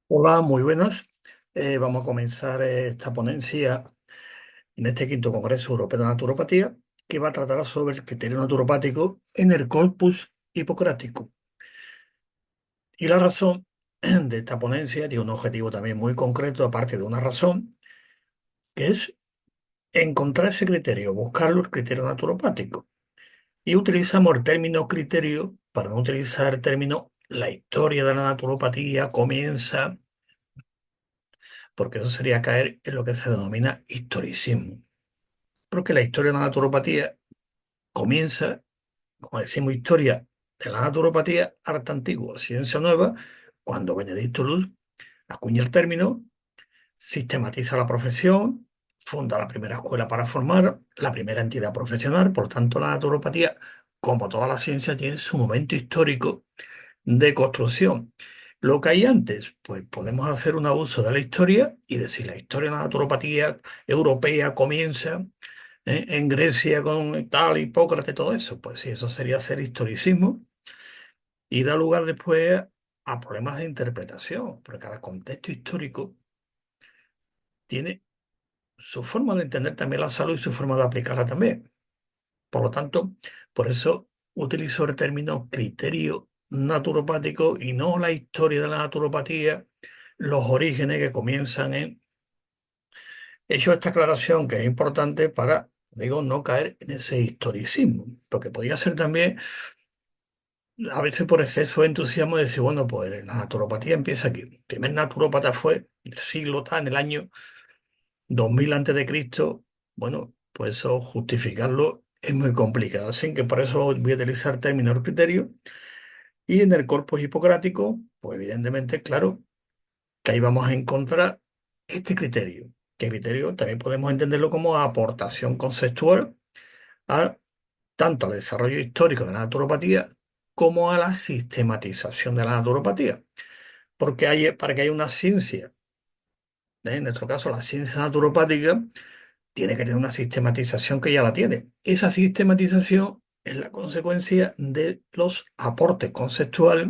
Hola, muy buenas. Vamos a comenzar esta ponencia en este quinto Congreso Europeo de Naturopatía, que va a tratar sobre el criterio naturopático en el corpus hipocrático. Y la razón de esta ponencia tiene un objetivo también muy concreto, aparte de una razón, que es encontrar ese criterio, buscarlo, el criterio naturopático. Y utilizamos el término criterio para no utilizar el término la historia de la naturopatía comienza, porque eso sería caer en lo que se denomina historicismo. Porque la historia de la naturopatía comienza, como decimos, historia de la naturopatía, arte antiguo, ciencia nueva, cuando Benedicto Luz acuña el término, sistematiza la profesión, funda la primera escuela para formar, la primera entidad profesional. Por tanto, la naturopatía, como toda la ciencia, tiene su momento histórico de construcción. Lo que hay antes, pues podemos hacer un abuso de la historia y decir la historia de la naturopatía europea comienza en Grecia con tal Hipócrates, todo eso. Pues sí, eso sería hacer historicismo y da lugar después a problemas de interpretación, porque cada contexto histórico tiene su forma de entender también la salud y su forma de aplicarla también. Por lo tanto, por eso utilizo el término criterio naturopático y no la historia de la naturopatía, los orígenes que comienzan en... He hecho esta aclaración que es importante para, digo, no caer en ese historicismo, porque podía ser también, a veces por exceso de entusiasmo, decir, bueno, pues la naturopatía empieza aquí. El primer naturópata fue el siglo tal, en el año 2000 antes de Cristo. Bueno, pues eso justificarlo es muy complicado. Así que por eso voy a utilizar términos criterios. Y en el corpus hipocrático, pues evidentemente, claro, que ahí vamos a encontrar este criterio. Que criterio también podemos entenderlo como aportación conceptual a, tanto al desarrollo histórico de la naturopatía como a la sistematización de la naturopatía. Porque hay, para que haya una ciencia, en nuestro caso la ciencia naturopática, tiene que tener una sistematización que ya la tiene. Esa sistematización es la consecuencia de los aportes conceptuales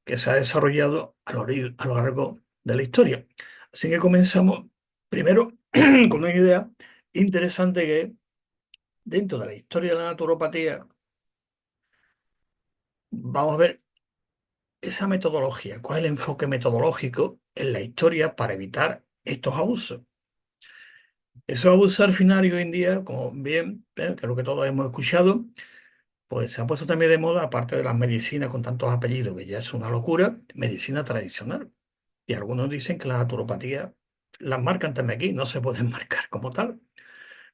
que se ha desarrollado a lo largo de la historia. Así que comenzamos primero con una idea interesante que dentro de la historia de la naturopatía vamos a ver esa metodología, cuál es el enfoque metodológico en la historia para evitar estos abusos. Esos abusos al final y hoy en día, como bien, creo que todos hemos escuchado, pues se ha puesto también de moda, aparte de las medicinas con tantos apellidos, que ya es una locura, medicina tradicional. Y algunos dicen que la naturopatía las marcan también aquí, no se pueden marcar como tal,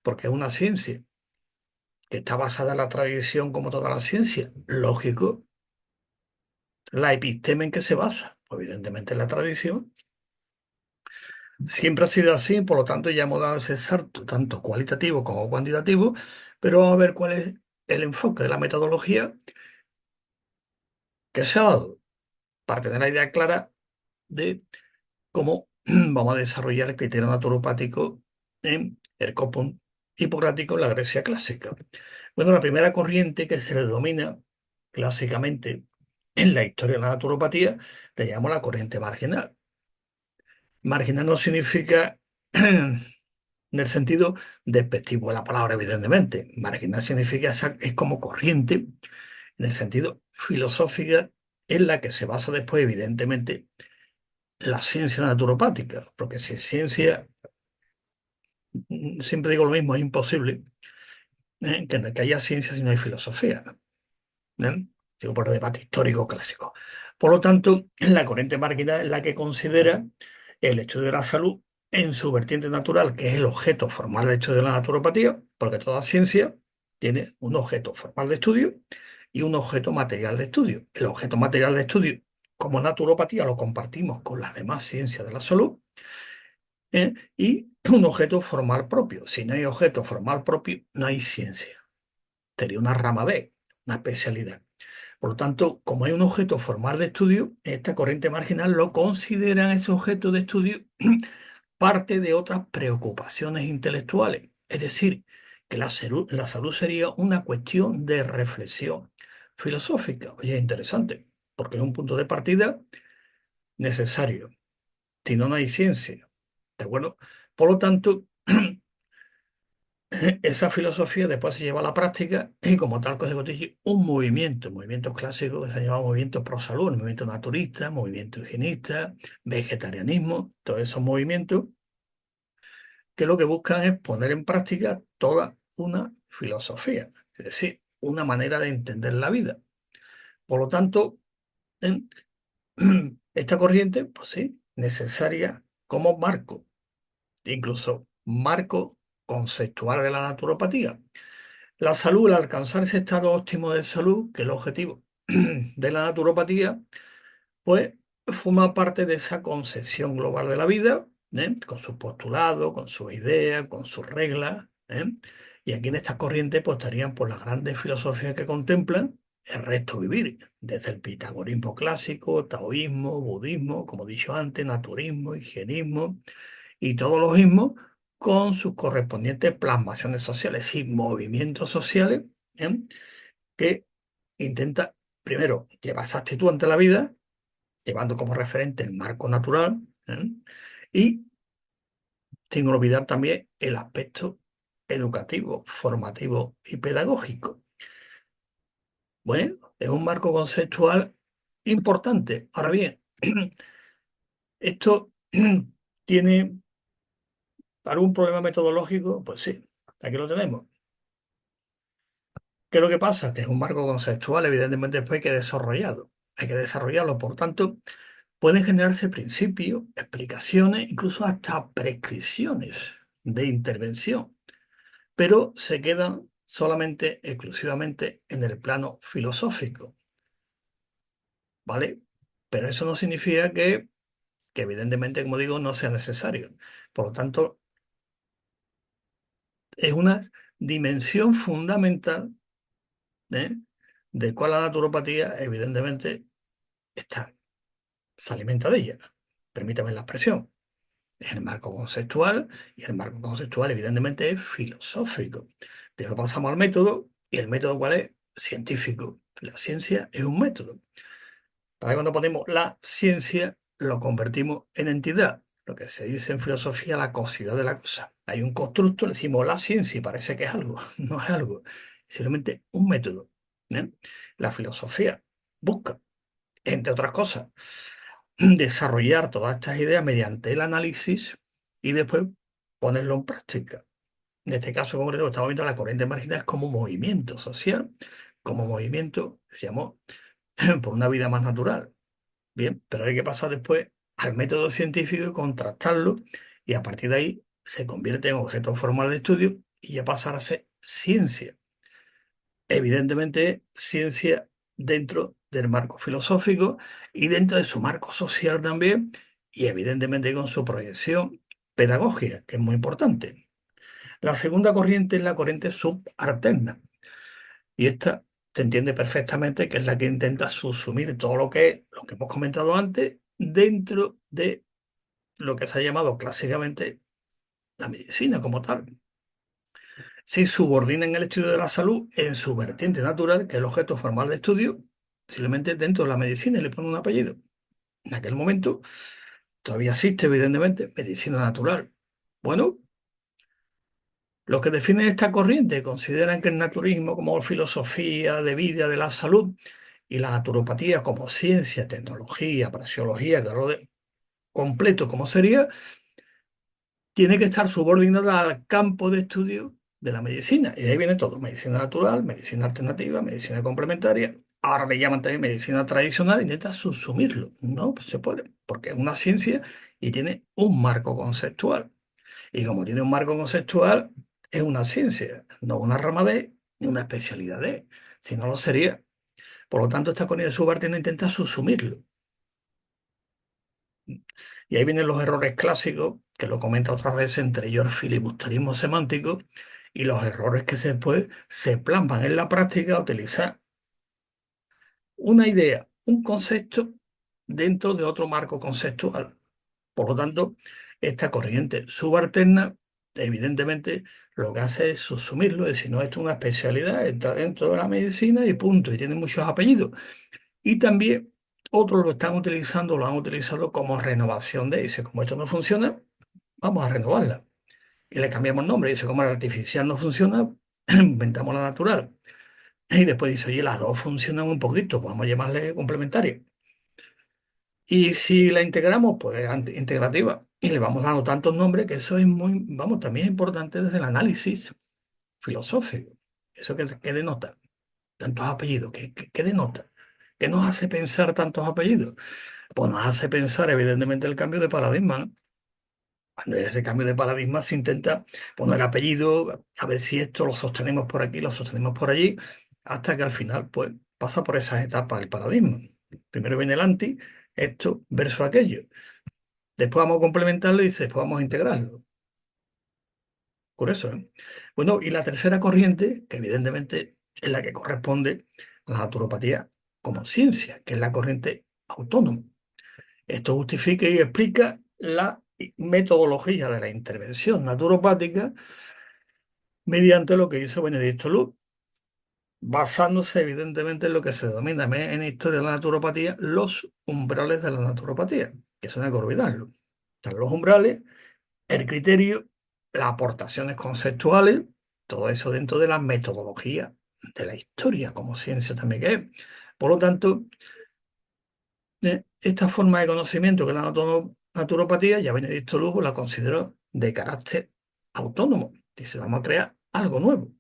porque es una ciencia que está basada en la tradición como toda la ciencia. Lógico, la episteme en que se basa, pues evidentemente en la tradición. Siempre ha sido así, por lo tanto ya hemos dado ese salto, tanto cualitativo como cuantitativo, pero vamos a ver cuál es el enfoque de la metodología que se ha dado, para tener la idea clara de cómo vamos a desarrollar el criterio naturopático en el corpus hipocrático en la Grecia clásica. Bueno, la primera corriente que se le denomina clásicamente en la historia de la naturopatía, le llamamos la corriente marginal. Marginal no significa en el sentido despectivo de la palabra, evidentemente. Marginal significa es como corriente en el sentido filosófica en la que se basa después, evidentemente, la ciencia naturopática, porque si es ciencia, siempre digo lo mismo, es imposible que haya ciencia si no hay filosofía, ¿eh? Digo, por el debate histórico clásico. Por lo tanto, la corriente marginal es la que considera el estudio de la salud en su vertiente natural, que es el objeto formal del estudio de la naturopatía, porque toda ciencia tiene un objeto formal de estudio y un objeto material de estudio. El objeto material de estudio, como naturopatía, lo compartimos con las demás ciencias de la salud, y un objeto formal propio. Si no hay objeto formal propio, no hay ciencia. Sería una rama de, una especialidad. Por lo tanto, como hay un objeto formal de estudio, esta corriente marginal lo considera ese objeto de estudio parte de otras preocupaciones intelectuales. Es decir, que la salud sería una cuestión de reflexión filosófica. Oye, interesante, porque es un punto de partida necesario. Si no, no hay ciencia. ¿De acuerdo? Por lo tanto, esa filosofía después se lleva a la práctica y como tal constituye un movimiento, movimientos clásicos que se llaman movimientos pro salud, movimiento naturista, movimiento higienista, vegetarianismo, todos esos movimientos que lo que buscan es poner en práctica toda una filosofía, es decir, una manera de entender la vida. Por lo tanto, en- esta corriente, pues sí, necesaria como marco, incluso marco conceptual de la naturopatía. La salud, al alcanzar ese estado óptimo de salud, que es el objetivo de la naturopatía, pues forma parte de esa concepción global de la vida, con sus postulados, con sus ideas, con sus reglas. Y aquí en estas corrientes pues estarían por las grandes filosofías que contemplan el recto vivir, desde el pitagorismo clásico, taoísmo, budismo, como he dicho antes, naturismo, higienismo y todos los ismos con sus correspondientes plasmaciones sociales y movimientos sociales, ¿eh? que intenta primero llevar esa actitud ante la vida llevando como referente el marco natural, y sin olvidar también el aspecto educativo, formativo y pedagógico. Bueno, es un marco conceptual importante. Ahora bien, esto tiene algún problema metodológico, pues sí, aquí lo tenemos. ¿Qué es lo que pasa? Que es un marco conceptual, evidentemente después hay que desarrollarlo. Hay que desarrollarlo, por tanto, pueden generarse principios, explicaciones, incluso hasta prescripciones de intervención, pero se quedan solamente, exclusivamente en el plano filosófico, ¿vale? Pero eso no significa que evidentemente, como digo, no sea necesario. Por lo tanto, es una dimensión fundamental, ¿eh? De cual la naturopatía, evidentemente, está, se alimenta de ella. Permítame la expresión. Es el marco conceptual y el marco conceptual evidentemente es filosófico. Después pasamos al método y el método ¿cuál es? Científico. La ciencia es un método. Para cuando ponemos la ciencia lo convertimos en entidad. Lo que se dice en filosofía la causidad de la cosa. Hay un constructo, le decimos la ciencia y parece que es algo. No es algo. Es simplemente un método. ¿Eh? La filosofía busca, entre otras cosas, desarrollar todas estas ideas mediante el análisis y después ponerlo en práctica. En este caso concreto, estamos viendo la corriente marginal como movimiento social, como movimiento, se llamó, por una vida más natural. Bien, pero hay que pasar después al método científico y contrastarlo, y a partir de ahí se convierte en objeto formal de estudio y ya pasar a ser ciencia. Evidentemente, ciencia dentro del marco filosófico y dentro de su marco social también, y evidentemente con su proyección pedagógica, que es muy importante. La segunda corriente es la corriente subalterna, y esta se entiende perfectamente que es la que intenta subsumir todo lo que es, lo que hemos comentado antes, dentro de lo que se ha llamado clásicamente la medicina como tal. Si subordinan el estudio de la salud en su vertiente natural, que es el objeto formal de estudio, simplemente dentro de la medicina y le ponen un apellido. En aquel momento todavía existe, evidentemente, medicina natural. Bueno, los que definen esta corriente consideran que el naturismo como filosofía de vida de la salud y la naturopatía como ciencia, tecnología, praxeología, que lo de completo como sería, tiene que estar subordinada al campo de estudio de la medicina. Y de ahí viene todo, medicina natural, medicina alternativa, medicina complementaria. Ahora le llaman también medicina tradicional, intenta subsumirlo. No, pues se puede, porque es una ciencia y tiene un marco conceptual. Y como tiene un marco conceptual, es una ciencia, no una rama de, ni una especialidad de, si no lo sería. Por lo tanto, esta corriente subalterna intenta subsumirlo. Y ahí vienen los errores clásicos, que lo comenta otras veces, entre ellos el filibusterismo semántico, y los errores que después se plasman en la práctica, utilizar una idea, un concepto dentro de otro marco conceptual. Por lo tanto, esta corriente subalterna, evidentemente, lo que hace es subsumirlo, es decir, no, esto es una especialidad, entra dentro de la medicina y punto, y tiene muchos apellidos. Y también Otros lo están utilizando, lo han utilizado como renovación de, dice, como esto no funciona, vamos a renovarla. Y le cambiamos nombre, dice, como la artificial no funciona, inventamos la natural. Y después dice, oye, las dos funcionan un poquito, pues vamos a llamarle complementaria. Y si la integramos, pues integrativa. Y le vamos dando tantos nombres que eso es muy, vamos, también es importante desde el análisis filosófico. ¿Eso qué denota? Tantos apellidos, ¿qué denota? ¿Qué nos hace pensar tantos apellidos? Pues nos hace pensar, evidentemente, el cambio de paradigma, ¿no? Cuando hay ese cambio de paradigma se intenta poner apellido, a ver si esto lo sostenemos por aquí, lo sostenemos por allí, hasta que al final, pues, pasa por esas etapas el paradigma. Primero viene el anti, esto versus aquello. Después vamos a complementarlo y después vamos a integrarlo. Curioso, ¿eh? Bueno, y la tercera corriente, que evidentemente es la que corresponde a la naturopatía como ciencia, que es la corriente autónoma. Esto justifica y explica la metodología de la intervención naturopática mediante lo que hizo Benedicto Luz, basándose evidentemente en lo que se denomina en historia de la naturopatía los umbrales de la naturopatía, que eso no hay que olvidarlo. Están los umbrales, el criterio, las aportaciones conceptuales, todo eso dentro de la metodología de la historia como ciencia también que es. Por lo tanto, esta forma de conocimiento que es la naturopatía, ya Benedicto Lugo la consideró de carácter autónomo. Dice, vamos a crear algo nuevo.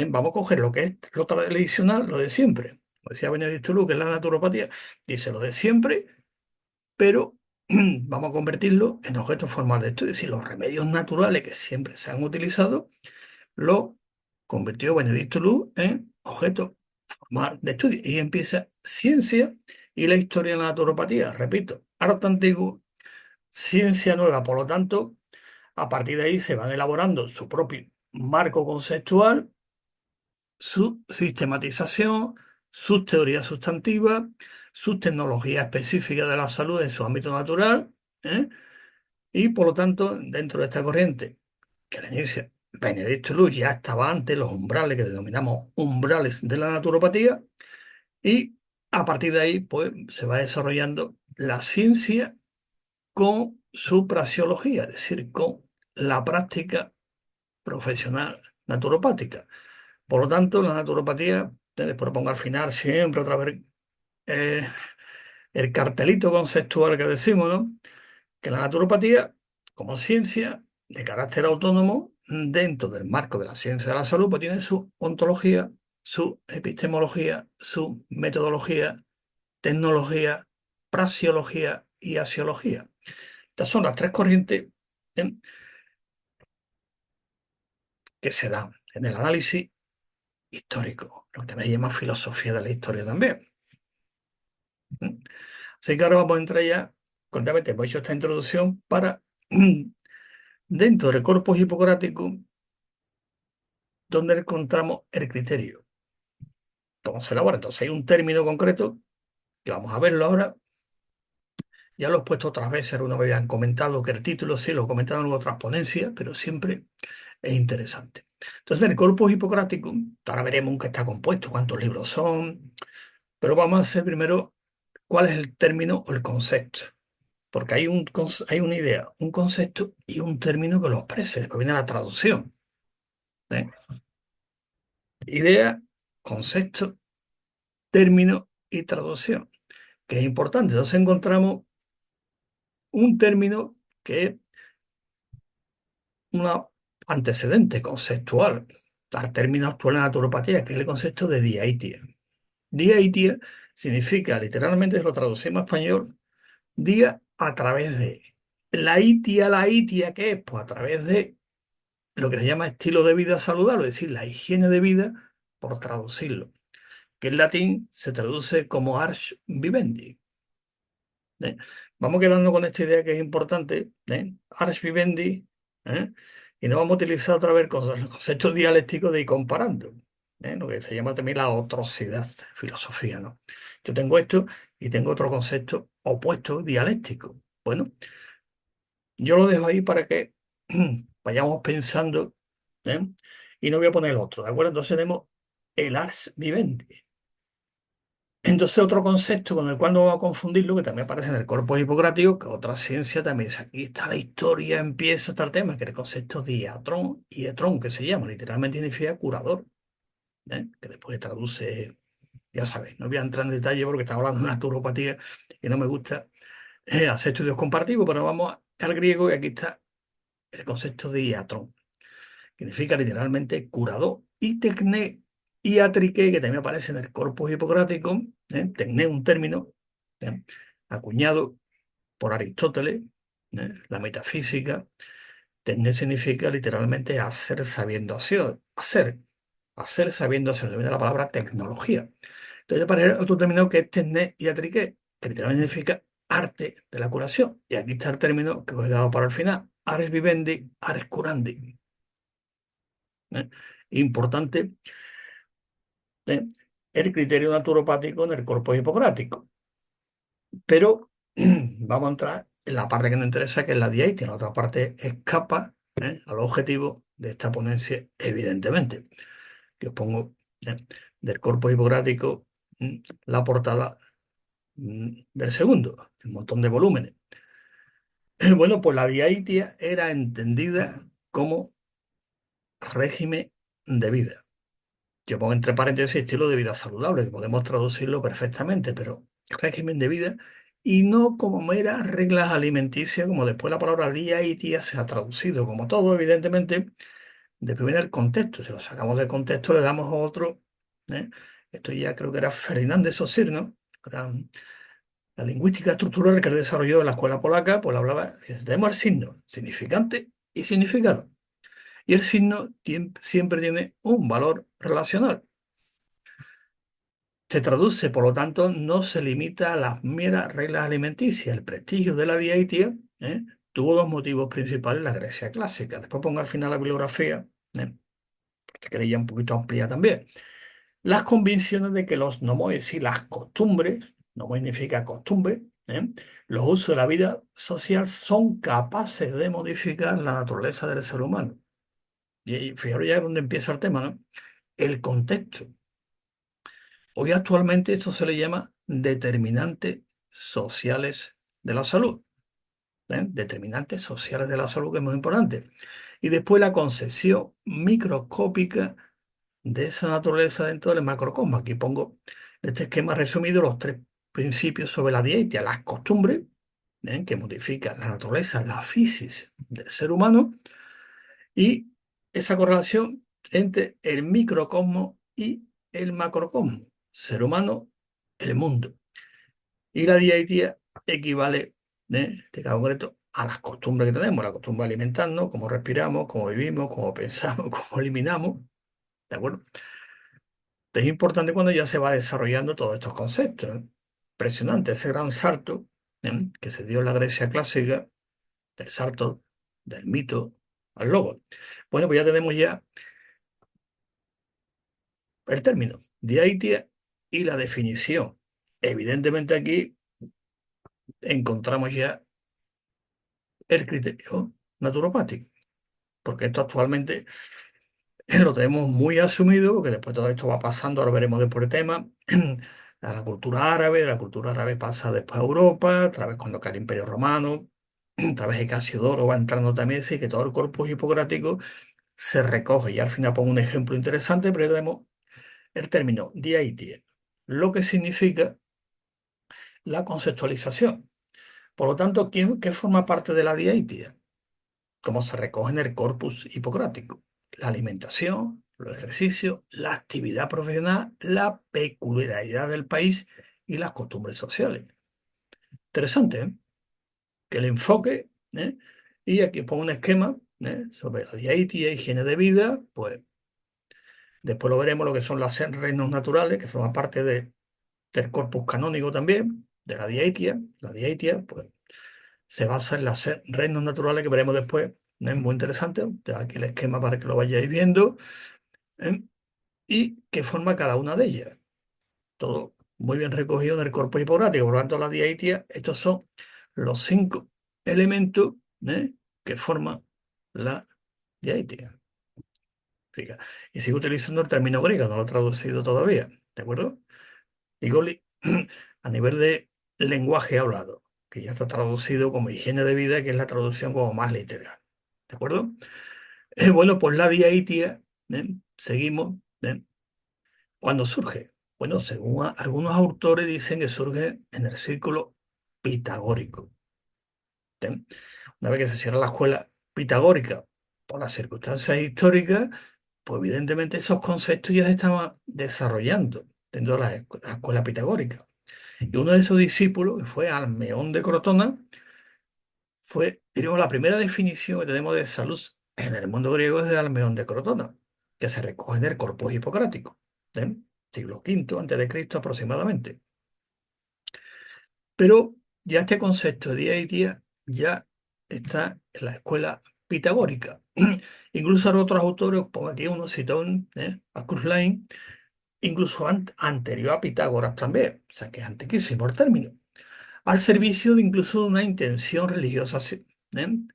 Vamos a coger lo que es lo tradicional, lo de siempre. Como decía Benedicto Lugo, que es la naturopatía, dice lo de siempre, pero vamos a convertirlo en objeto formal de estudio. Es decir, los remedios naturales que siempre se han utilizado, lo convirtió Benedicto Lugo en objeto de estudio. Y empieza ciencia y la historia de la naturopatía. Repito, arte antiguo, ciencia nueva. Por lo tanto, a partir de ahí se van elaborando su propio marco conceptual, su sistematización, sus teorías sustantivas, sus tecnologías específicas de la salud en su ámbito natural, ¿eh? Y por lo tanto, dentro de esta corriente, que la inicia Benedicto Luz, ya estaba antes los umbrales que denominamos umbrales de la naturopatía, y a partir de ahí, pues se va desarrollando la ciencia con su praxeología, es decir, con la práctica profesional naturopática. Por lo tanto, la naturopatía, te propongo al final siempre otra vez eh, el cartelito conceptual que decimos, ¿no? Que la naturopatía, como ciencia de carácter autónomo, dentro del marco de la ciencia de la salud, pues tiene su ontología, su epistemología, su metodología, tecnología, praxeología y axiología. Estas son las tres corrientes ¿eh? que se dan en el análisis histórico, lo que también llama filosofía de la historia también. ¿Eh? Así que ahora vamos a entrar ya, cortamente, hemos hecho esta introducción para, dentro del corpus hipocrático, donde encontramos el criterio. ¿Cómo se elabora? Entonces hay un término concreto, que vamos a verlo ahora. Ya lo he puesto otras veces, algunos me habían comentado que el título sí lo he comentado en otras ponencias, pero siempre es interesante. Entonces, el corpus hipocrático, ahora veremos en qué está compuesto, cuántos libros son, pero vamos a hacer primero cuál es el término o el concepto, porque hay una idea, un concepto y un término que lo exprese, después viene la traducción. ¿Eh? Idea, concepto, término y traducción, que es importante. Entonces encontramos un término que es un antecedente conceptual al término actual en naturopatía, que es el concepto de diaitia. Diaitia significa, literalmente, si lo traducimos a español, día a través de. La itia, ¿qué es? Pues a través de lo que se llama estilo de vida saludable, es decir, la higiene de vida, por traducirlo, que en latín se traduce como ars vivendi. ¿Eh? Vamos quedando con esta idea que es importante, ¿eh? Ars vivendi, ¿eh? Y no vamos a utilizar otra vez el concepto dialéctico de ir comparando, ¿eh? Lo que se llama también la otrocidad, filosofía, ¿no? Yo tengo esto y tengo otro concepto opuesto, dialéctico. Bueno, yo lo dejo ahí para que vayamos pensando, ¿eh? Y no voy a poner el otro, ¿de acuerdo? Entonces tenemos el ars vivendi. Entonces, otro concepto con el cual no vamos a confundirlo, que también aparece en el corpus hipocrático, que otra ciencia también dice, aquí está la historia, empieza está el tema, que es el concepto de iatrón y etrón, que se llama, literalmente significa curador, que después traduce, ya sabes, no voy a entrar en detalle porque estamos hablando de naturopatía y no me gusta hacer estudios comparativos, pero vamos al griego y aquí está el concepto de iatrón. Significa literalmente curador. Y tecné y atrique, que también aparece en el corpus hipocrático, tecné un término ¿eh? acuñado por Aristóteles, la metafísica. Tecné significa literalmente hacer sabiendo hacer, hacer sabiendo hacer, viene de la palabra tecnología. Entonces aparece otro término que es tecné y atrique, que literalmente significa arte de la curación. Y aquí está el término que os he dado para el final, ars vivendi, ars curandi. ¿eh? Importante el criterio naturopático en el cuerpo hipocrático. Pero vamos a entrar en la parte que nos interesa, que es la diabetes. La otra parte escapa al objetivo de esta ponencia, evidentemente. Que os pongo del cuerpo hipocrático la portada del segundo, un montón de volúmenes. Bueno, pues la diabetes era entendida como régimen de vida. Yo pongo entre paréntesis estilo de vida saludable, que podemos traducirlo perfectamente, pero régimen de vida y no como meras reglas alimenticias, como después la palabra día y tía se ha traducido, como todo, evidentemente, después viene el contexto. Si lo sacamos del contexto, le damos otro. ¿eh? Esto ya creo que era Ferdinand de Saussure, ¿no? La lingüística estructural que él desarrolló en la escuela polaca, pues hablaba, que tenemos el signo, significante y significado. Y el signo siempre tiene un valor relacional. Se traduce, por lo tanto, no se limita a las meras reglas alimenticias. El prestigio de la dietética tuvo dos motivos principales en la Grecia clásica. Después pongo al final la bibliografía, porque queréis ya un poquito amplía también. Las convicciones de que los nomoes y las costumbres, nomoes significa costumbre, los usos de la vida social son capaces de modificar la naturaleza del ser humano. Y ahí, fijaros ya donde empieza el tema, ¿no? El contexto. Hoy actualmente esto se le llama determinantes sociales de la salud. Determinantes sociales de la salud, que es muy importante. Y después la concepción microscópica de esa naturaleza dentro del macrocosmos. Aquí pongo en este esquema resumido los tres principios sobre la dieta, las costumbres, que modifican la naturaleza, la fisis del ser humano, y esa correlación entre el microcosmos y el macrocosmos, ser humano, el mundo. Y la día a día equivale, en este caso concreto, a las costumbres que tenemos, la costumbre de alimentarnos, cómo respiramos, cómo vivimos, cómo pensamos, cómo eliminamos. ¿De acuerdo? Es importante cuando ya se va desarrollando todos estos conceptos. Impresionante ese gran salto que se dio en la Grecia clásica, del salto del mito al logo. Bueno, pues ya tenemos ya el término, diaetia, y la definición. Evidentemente aquí encontramos ya el criterio naturopático, porque esto actualmente lo tenemos muy asumido, porque después todo esto va pasando, ahora veremos después el tema, a la cultura árabe pasa después a Europa, otra vez cuando cae el Imperio Romano, a través de Casiodoro va entrando también, sí, que todo el corpus hipocrático se recoge, y al final pongo un ejemplo interesante, pero ya tenemos el término diaetia, lo que significa la conceptualización. Por lo tanto, ¿qué forma parte de la diaetia? Como se recoge en el corpus hipocrático: la alimentación, los ejercicios, la actividad profesional, la peculiaridad del país y las costumbres sociales. Interesante, ¿eh? Que el enfoque, y aquí pongo un esquema sobre la diabetes, higiene de vida, pues después lo veremos lo que son las reinos naturales, que forman parte del corpus canónico también, de la diabetes. La diabetes, pues se basa en las reinos naturales que veremos después. Es muy interesante. Aquí el esquema para que lo vayáis viendo. ¿eh? Y qué forma cada una de ellas. Todo muy bien recogido en el corpus hipocrático. Por lo tanto, la diaetia, estos son los 5 elementos que forman la diaetia. Fija. Y sigo utilizando el término griego, no lo he traducido todavía. ¿De acuerdo? Digo, a nivel de lenguaje hablado, que ya está traducido como higiene de vida, que es la traducción como más literal. ¿De acuerdo? Bueno, pues la diaetia, seguimos. ¿Cuándo surge? Bueno, según algunos autores dicen que surge en el círculo pitagórico. ¿Bien? Una vez que se cierra la escuela pitagórica por las circunstancias históricas, pues evidentemente esos conceptos ya se estaban desarrollando dentro de la escuela pitagórica. Y uno de esos discípulos, que fue Almeón de Crotona, fue, diríamos, la primera definición que tenemos de salud en el mundo griego es de Almeón de Crotona, que se recoge en el Corpus Hipocrático, siglo V antes de Cristo aproximadamente. Pero ya este concepto de día y día ya está en la escuela pitagórica. Incluso hay otros autores, pongo aquí uno, Citón, a Kurzweil, incluso anterior a Pitágoras también, o sea que es antiquísimo el término, al servicio de incluso de una intención religiosa,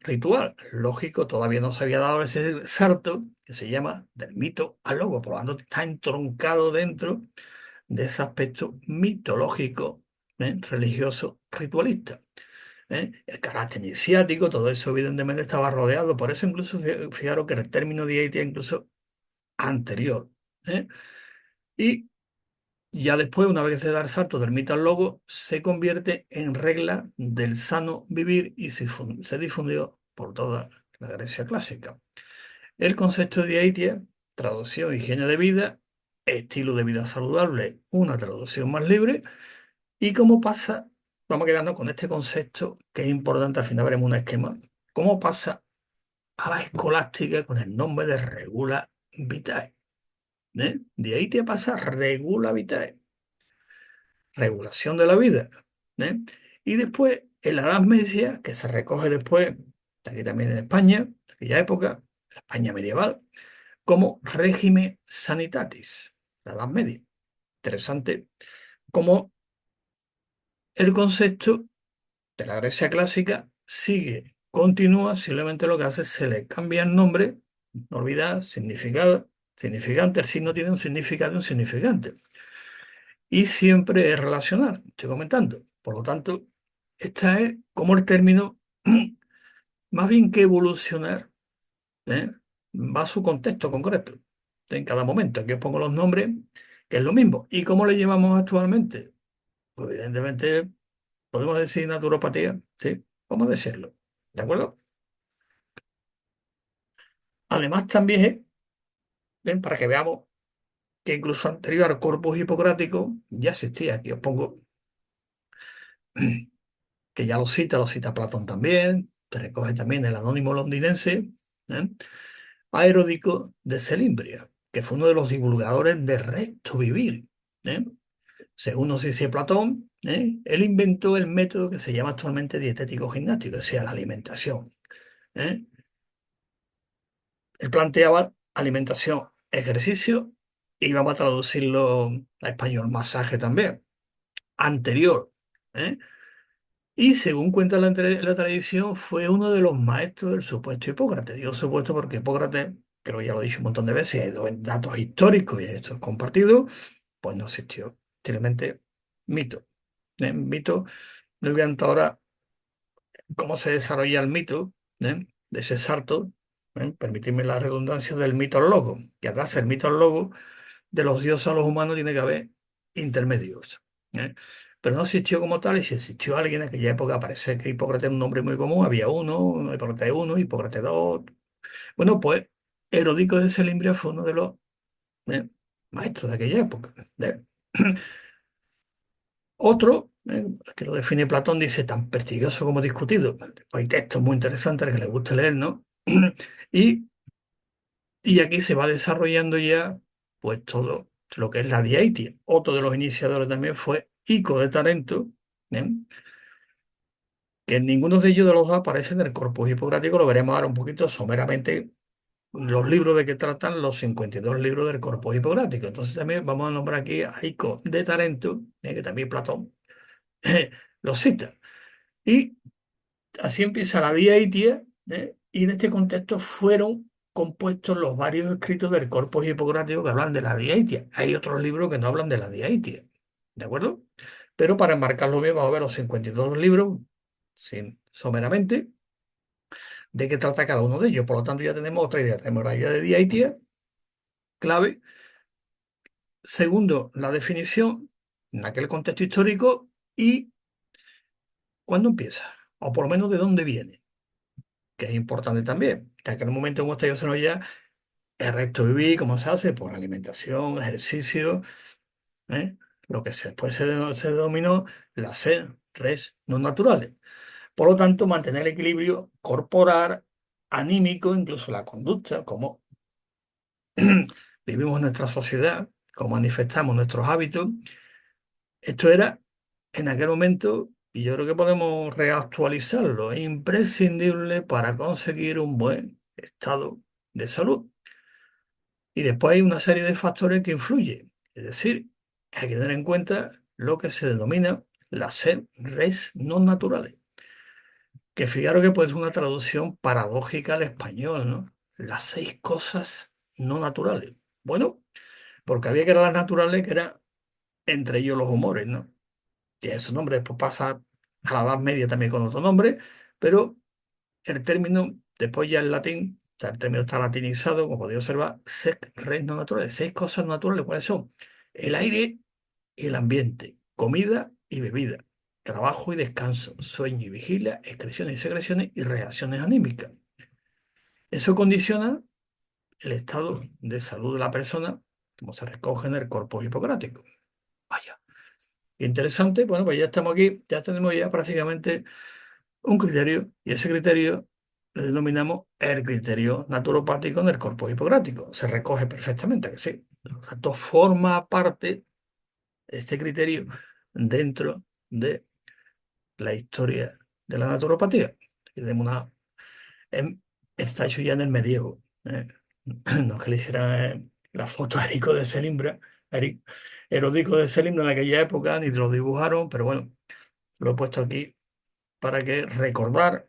ritual. Lógico, todavía no se había dado ese salto que se llama del mito al logo, por lo tanto está entroncado dentro de ese aspecto mitológico, religioso, ritualista. El carácter iniciático, todo eso evidentemente estaba rodeado, por eso incluso fijaros que el término deity es incluso anterior. ¿eh? Y ya después, una vez que se da el salto del mito al logo, se convierte en regla del sano vivir y se difundió por toda la Grecia clásica. El concepto de diaetia, traducción higiene de vida, estilo de vida saludable, una traducción más libre, y cómo pasa, vamos quedando con este concepto que es importante, al final veremos un esquema, cómo pasa a la escolástica con el nombre de regula vitae. Diaetia pasa a regula vitae, regulación de la vida. ¿eh? Y después, en la Edad Media, que se recoge después, aquí también en España, en aquella época, la España medieval, como régimen sanitatis, la Edad Media. Interesante cómo el concepto de la Grecia clásica sigue, continúa, simplemente lo que hace es se le cambia el nombre, no olvidar, significado, significante, el signo tiene un significado y un significante. Y siempre es relacional, estoy comentando. Por lo tanto, esta es como el término, más bien que evolucionar, ¿eh? Va a su contexto concreto, en cada momento. Aquí os pongo los nombres, que es lo mismo. ¿Y cómo le llevamos actualmente? Pues evidentemente podemos decir naturopatía, sí, vamos a decirlo. ¿De acuerdo? Además, también, para que veamos que incluso anterior al corpus hipocrático ya existía. Aquí os pongo que ya lo cita Platón también, te recoge también el anónimo londinense, ¿eh? Aeródico de Selimbria, que fue uno de los divulgadores de recto vivir. ¿eh? Según nos dice Platón, él inventó el método que se llama actualmente dietético gimnástico, o sea, la alimentación. ¿eh? Él planteaba alimentación, ejercicio, y vamos a traducirlo a español, masaje también, anterior. ¿eh? Y según cuenta la tradición, fue uno de los maestros del supuesto Hipócrates. Digo supuesto porque Hipócrates, creo que ya lo he dicho un montón de veces, hay datos históricos y esto es compartido, pues no existió. Simplemente mito. Mito, no voy a entrar ahora cómo se desarrolla el mito, de ese salto, permitidme la redundancia del mito al logo, que atrás el mito al logo de los dioses a los humanos tiene que haber intermedios. ¿eh? Pero no existió como tal, y si existió alguien en aquella época, parece que Hipócrates era un nombre muy común, había uno, Hipócrates uno, Hipócrates dos. Bueno, pues Heródico de Selimbria fue uno de los maestros de aquella época. Otro, que lo define Platón, dice tan prestigioso como discutido. Hay textos muy interesantes que les gusta leer, ¿no? Y, y aquí se va desarrollando ya, pues todo lo que es la diaetia. Otro de los iniciadores también fue Ico de Tarento, ¿eh? Que ninguno de ellos de los dos aparece en el Corpus Hipocrático, lo veremos ahora un poquito someramente los libros de que tratan los 52 libros del Corpus Hipocrático. Entonces también vamos a nombrar aquí a Ico de Tarento, que también Platón lo cita. Y así empieza la diaetia, y en este contexto fueron compuestos los varios escritos del Corpus Hipocrático que hablan de la diaetia. Hay otros libros que no hablan de la diaetia, ¿de acuerdo? Pero para enmarcarlo bien, vamos a ver los 52 libros, sin, someramente, de qué trata cada uno de ellos. Por lo tanto, ya tenemos otra idea. Tenemos la idea de Diaetia, clave. Segundo, la definición en aquel contexto histórico y cuándo empieza, o por lo menos de dónde viene, que es importante también. En aquel momento, como usted ya ya el resto vivir, cómo se hace, por alimentación, ejercicio, ¿eh? Lo que después se denominó las res no naturales. Por lo tanto, mantener el equilibrio corporal, anímico, incluso la conducta, como vivimos en nuestra sociedad, cómo manifestamos nuestros hábitos. Esto era en aquel momento, y yo creo que podemos reactualizarlo, es imprescindible para conseguir un buen estado de salud. Y después hay una serie de factores que influyen. Es decir, hay que tener en cuenta lo que se denomina las res no naturales, que fijaros que puede ser una traducción paradójica al español, ¿no? Las 6 cosas no naturales. Bueno, porque había que eran las naturales, que eran entre ellos los humores, ¿no? Tiene su nombre, después pasa a la Edad Media también con otro nombre, pero el término, después ya en latín, o sea, el término está latinizado, como podéis observar, sec res no naturales, 6 cosas naturales, ¿cuáles son? El aire y el ambiente, comida y bebida, trabajo y descanso, sueño y vigilia, excreciones y secreciones y reacciones anímicas. Eso condiciona el estado de salud de la persona, como se recoge en el Corpus Hipocrático. Vaya, interesante. Bueno, pues ya estamos aquí, ya tenemos ya prácticamente un criterio, y ese criterio le denominamos el criterio naturopático en el Corpus Hipocrático. Se recoge perfectamente, que sí. Por lo tanto, forma parte este criterio dentro de la historia de la naturopatía. Y tenemos em- está hecho ya en el medievo. No es que le hicieran la foto a Erico de Selimbra, Erodico de Selimbra en aquella época, ni lo dibujaron, pero bueno, lo he puesto aquí para que recordar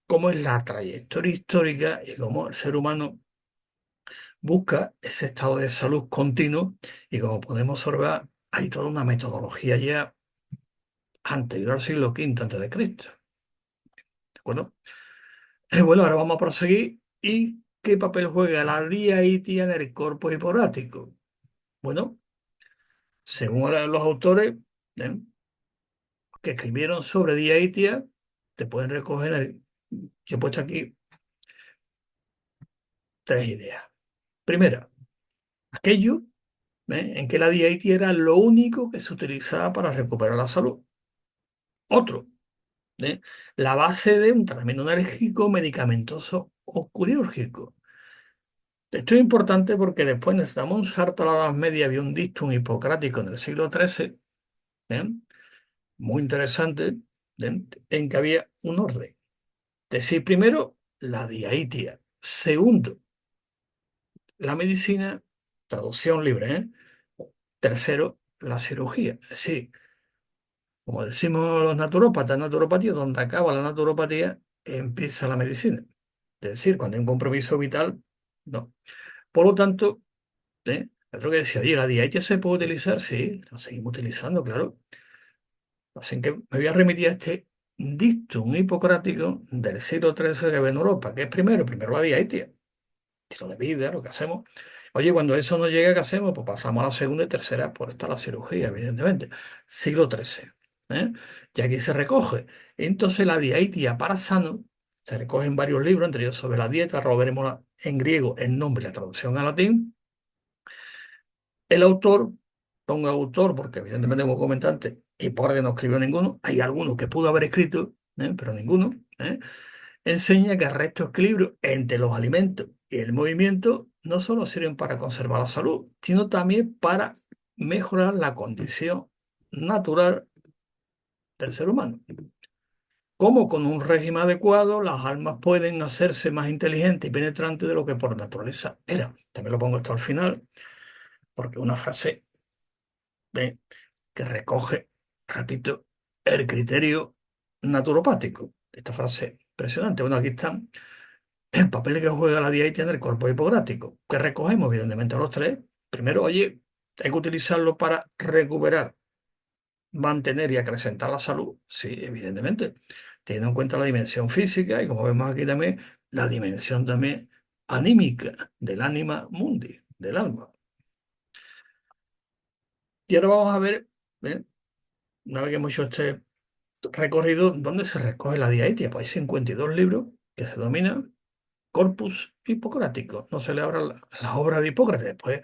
cómo es la trayectoria histórica y cómo el ser humano busca ese estado de salud continuo y como podemos observar, hay toda una metodología ya anterior al siglo V antes de Cristo. ¿De acuerdo? Bueno, ahora vamos a proseguir. ¿Y qué papel juega la diabetes en el cuerpo hiporático? Bueno, según los autores ¿eh? que escribieron sobre diabetes, te pueden recoger, yo he puesto aquí 3 ideas. Primera, aquello en que la diabetes era lo único que se utilizaba para recuperar la salud. Otro, ¿eh? La base de un tratamiento enérgico, medicamentoso o quirúrgico. Esto es importante porque después necesitamos un salto a la Edad Media, había un dictum hipocrático en el siglo XIII, ¿eh? Muy interesante, en que había un orden. Decir primero la diaitia, segundo la medicina, traducción libre, ¿eh? Tercero la cirugía. Es decir, como decimos los naturópatas, naturopatía, donde acaba la naturopatía, empieza la medicina. Es decir, cuando hay un compromiso vital, no. Por lo tanto, otro que decía, oye, la diabetes se puede utilizar, sí, la seguimos utilizando, claro. Así que me voy a remitir a este dictum hipocrático del siglo XIII que ve en Europa, que es primero la diabetes, estilo de vida, lo que hacemos. Oye, cuando eso no llega, ¿qué hacemos? Pues pasamos a la segunda y tercera, por esta la cirugía, evidentemente. Siglo XIII. ¿eh? Y aquí se recoge. Entonces la diabetes para sano se recoge en varios libros, entre ellos sobre la dieta, ahora lo veremos en griego el nombre y la traducción al latín. El autor, pongo autor porque evidentemente como comentante, y por que no escribió ninguno, hay algunos que pudo haber escrito, pero ninguno, enseña que el recto equilibrio entre los alimentos y el movimiento no solo sirven para conservar la salud, sino también para mejorar la condición natural del ser humano. Como con un régimen adecuado, las almas pueden hacerse más inteligentes y penetrantes de lo que por naturaleza eran. También lo pongo esto al final, porque una frase ¿eh? que recoge, repito, el criterio naturopático. Esta frase impresionante. Bueno, aquí están el papel que juega la diabetes en el cuerpo hipocrático, que recogemos evidentemente los tres. Primero, oye, hay que utilizarlo para recuperar mantener y acrecentar la salud? Sí, evidentemente, teniendo en cuenta la dimensión física y como vemos aquí también, la dimensión también anímica del anima mundi, del alma. Y ahora vamos a ver, ¿eh? Una vez que hemos hecho este recorrido, ¿dónde se recoge la diaetia? Pues hay 52 libros que se denominan Corpus Hipocrático. No se le abran las obras de Hipócrates. Después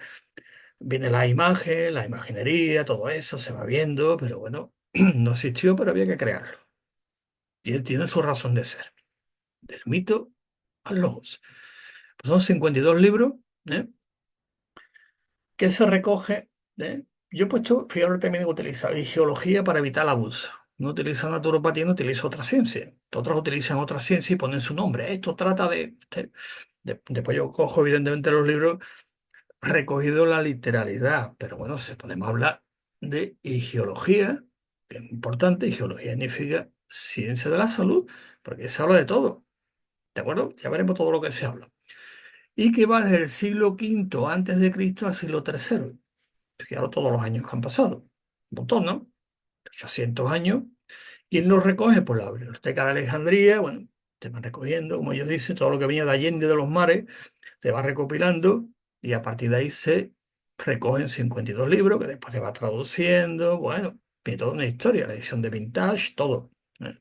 viene la imagen, la imaginería, todo eso se va viendo, pero bueno, no existió, pero había que crearlo. Tiene su razón de ser. Del mito al logos. Pues son 52 libros, ¿eh? Que se recoge, ¿eh? Yo he puesto, fíjate también que utiliza geología para evitar el abuso. No utiliza naturopatía, no utiliza otra ciencia. Otros utilizan otra ciencia y ponen su nombre. Esto trata después yo cojo evidentemente los libros recogidos en la literalidad, pero bueno, se podemos hablar de geología, que es importante, y geología significa ciencia de la salud, porque se habla de todo, ¿de acuerdo? Ya veremos todo lo que se habla. Y que va desde el siglo V antes de Cristo al siglo III. Fijaros todos los años que han pasado. Un montón, ¿no? 800 años. Y él los recoge por la Biblioteca de Alejandría. Bueno, te van recogiendo, como ellos dicen, todo lo que venía de Allende de los mares, se va recopilando y a partir de ahí se recogen 52 libros que después se va traduciendo. Bueno, tiene toda una historia, la edición de vintage, todo. ¿Eh?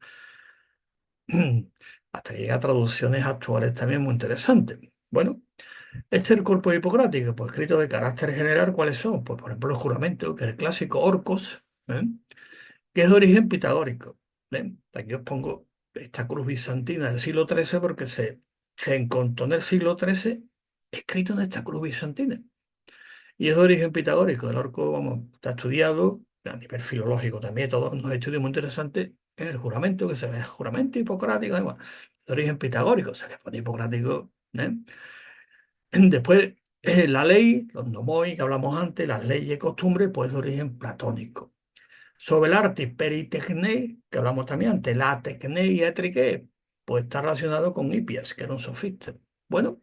Hasta que llega a traducciones actuales también muy interesantes. Bueno, este es el corpus hipocrático, pues escrito de carácter general, ¿cuáles son? Pues por ejemplo el juramento, que es el clásico Orcos, ¿eh? Que es de origen pitagórico. ¿Ven? Aquí os pongo esta cruz bizantina del siglo XIII porque se encontró en el siglo XIII escrito en esta cruz bizantina. Y es de origen pitagórico. El orco, vamos, está estudiado a nivel filológico también, todos unos estudios muy interesantes en el juramento, que se ve el juramento hipocrático, además, de origen pitagórico, se le pone hipocrático. ¿Eh? Después, la ley, los nomoi que hablamos antes, las leyes y costumbres, pues de origen platónico. Sobre el arte peritecné, que hablamos también antes, la tecné y etriqué, pues está relacionado con Hipias, que era un sofista. Bueno,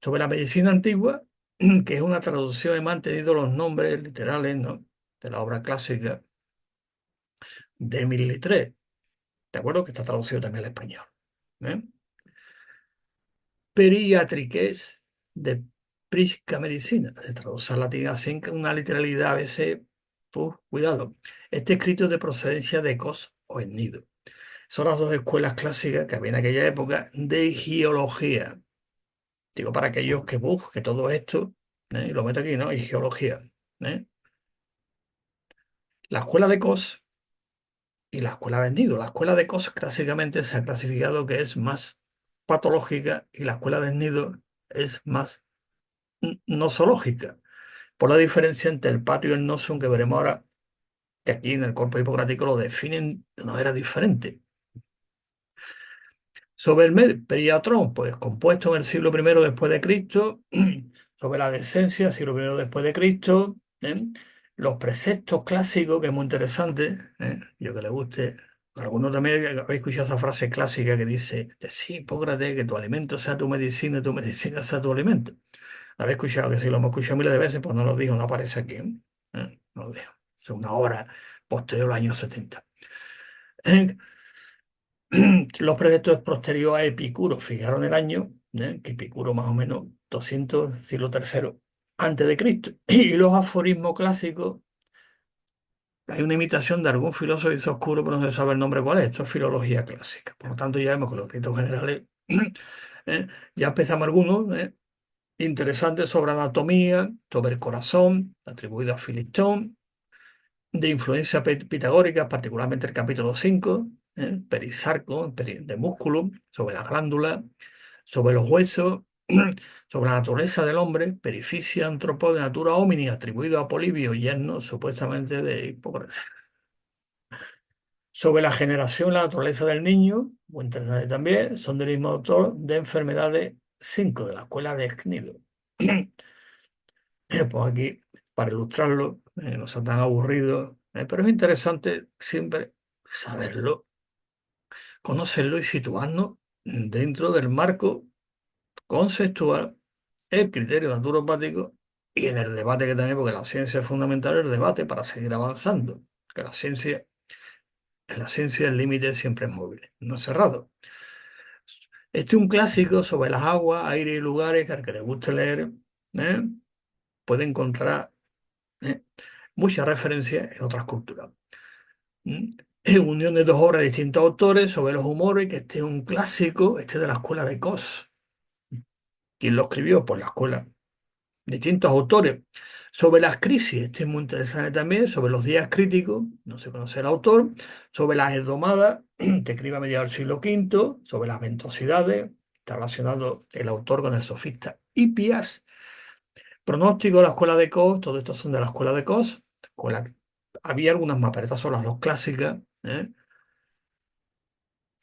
sobre la medicina antigua, que es una traducción, he mantenido los nombres literales, ¿no? De la obra clásica de Émile Littré. ¿De acuerdo? Que está traducido también al español. ¿Eh? Periatriques de Prisca Medicina. Se traduce al latín así, que una literalidad a veces, cuidado. Este escrito es de procedencia de Cos o Etnido. Son las dos escuelas clásicas que había en aquella época de geología. Digo, para aquellos que busquen todo esto, y lo meto aquí, ¿no? Y geología. ¿Eh? La escuela de Cos y la escuela de Nido. La escuela de Cos clásicamente se ha clasificado que es más patológica y la escuela de Nido es más nosológica. Por la diferencia entre el patio y el nosum que veremos ahora, que aquí en el cuerpo hipocrático lo definen de una manera diferente. Sobre el periatrón, pues compuesto en el siglo I después de Cristo, sobre la decencia, siglo I después de Cristo, ¿eh? Los preceptos clásicos, que es muy interesante, yo que le guste. Algunos también habéis escuchado esa frase clásica que dice, sí, Hipócrates, que tu alimento sea tu medicina y tu medicina sea tu alimento. ¿La habéis escuchado? Que si lo hemos escuchado miles de veces, pues no lo digo, no aparece aquí. No lo digo. Es una obra posterior al año 70. Los preceptos posteriores a Epicuro fijaron el año, que Epicuro más o menos 200, siglo III antes de Cristo. Y los aforismos clásicos, hay una imitación de algún filósofo y es oscuro, pero no se sabe el nombre cuál es. Esto es filología clásica. Por lo tanto, ya vemos que los escritos generales, ya empezamos algunos, interesantes sobre anatomía, sobre el corazón, atribuido a Filistón, de influencia pitagórica, particularmente el capítulo 5, perisarco, de músculo, sobre la glándula, sobre los huesos, sobre la naturaleza del hombre, perificia antropo de natura homini, atribuido a Polibio, yerno supuestamente de Hipócrates. Sobre la generación y la naturaleza del niño, muy interesante también, son del mismo autor de Enfermedades 5 de la Escuela de Escnido. Pues aquí, para ilustrarlo, no sea tan aburrido, pero es interesante siempre saberlo, conocerlo y situarnos dentro del marco conceptual, el criterio naturopático y en el debate que tenemos, porque la ciencia es fundamental, el debate para seguir avanzando. que en la ciencia el límite siempre es móvil, no es cerrado. Este es un clásico sobre las aguas, aire y lugares que al que le guste leer, ¿eh? puede encontrar ¿eh? muchas referencias en otras culturas. ¿Mm? Es unión de dos obras de distintos autores sobre los humores, que este es un clásico, este de la escuela de Kos. ¿Quién lo escribió? Pues la escuela. Distintos autores. Sobre las crisis, este es muy interesante también, sobre los días críticos, no se conoce el autor, sobre las hebdomadas, que escribe a mediados del siglo V, sobre las ventosidades, está relacionado el autor con el sofista Hipias. Pronóstico de la escuela de Kos, todo esto son de la escuela de Kos. Había algunas más, pero estas son las dos clásicas. ¿Eh?